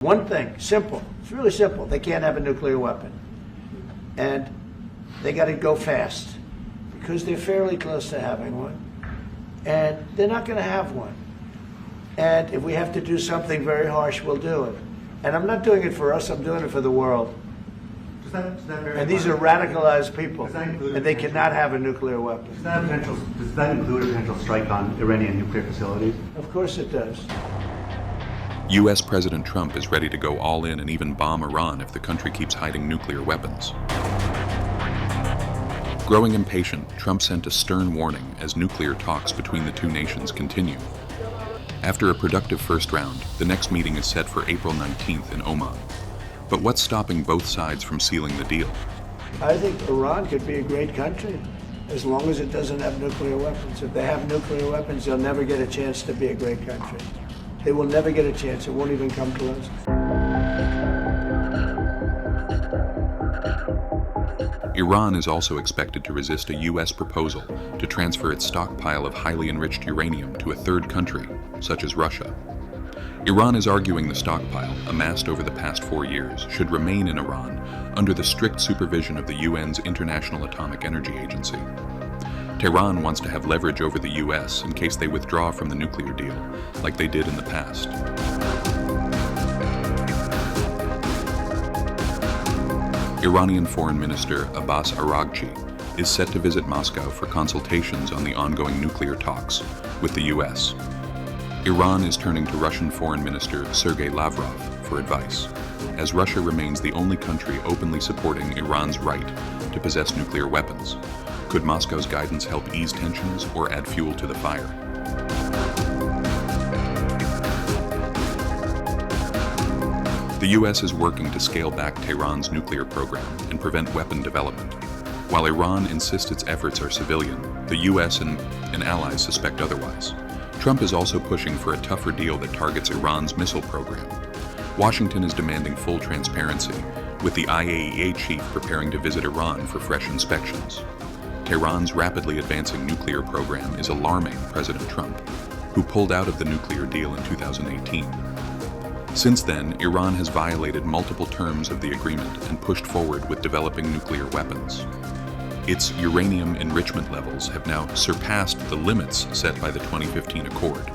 One thing, simple. It's really simple. They can't have a nuclear weapon. And they got to go fast because they're fairly close to having one. And they're not going to have one. And if we have to do something very harsh, we'll do it. And I'm not doing it for us, I'm doing it for the world. And these are radicalized people, and they cannot have a nuclear weapon. Does that include a potential strike on Iranian nuclear facilities? Of course it does. U.S. President Trump is ready to go all in and even bomb Iran if the country keeps hiding nuclear weapons. Growing impatient, Trump sent a stern warning as nuclear talks between the two nations continue. After a productive first round, the next meeting is set for April 19th in Oman. But what's stopping both sides from sealing the deal? I think Iran could be a great country as long as it doesn't have nuclear weapons. If they have nuclear weapons, they'll never get a chance to be a great country. They will never get a chance. It won't even come close. Iran is also expected to resist a U.S. proposal to transfer its stockpile of highly enriched uranium to a third country, such as Russia. Iran is arguing the stockpile, amassed over the past 4 years, should remain in Iran under the strict supervision of the UN's International Atomic Energy Agency. Tehran wants to have leverage over the U.S. in case they withdraw from the nuclear deal, like they did in the past. Iranian Foreign Minister Abbas Araghchi is set to visit Moscow for consultations on the ongoing nuclear talks with the U.S. Iran is turning to Russian Foreign Minister Sergei Lavrov for advice, as Russia remains the only country openly supporting Iran's right to possess nuclear weapons. Could Moscow's guidance help ease tensions or add fuel to the fire? The U.S. is working to scale back Tehran's nuclear program and prevent weapon development. While Iran insists its efforts are civilian, the U.S. and allies suspect otherwise. Trump is also pushing for a tougher deal that targets Iran's missile program. Washington is demanding full transparency, with the IAEA chief preparing to visit Iran for fresh inspections. Tehran's rapidly advancing nuclear program is alarming President Trump, who pulled out of the nuclear deal in 2018. Since then, Iran has violated multiple terms of the agreement and pushed forward with developing nuclear weapons. Its uranium enrichment levels have now surpassed the limits set by the 2015 accord.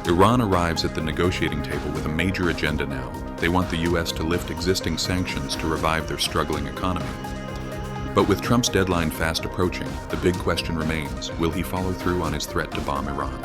Iran arrives at the negotiating table with a major agenda now. They want the U.S. to lift existing sanctions to revive their struggling economy. But with Trump's deadline fast approaching, the big question remains, will he follow through on his threat to bomb Iran?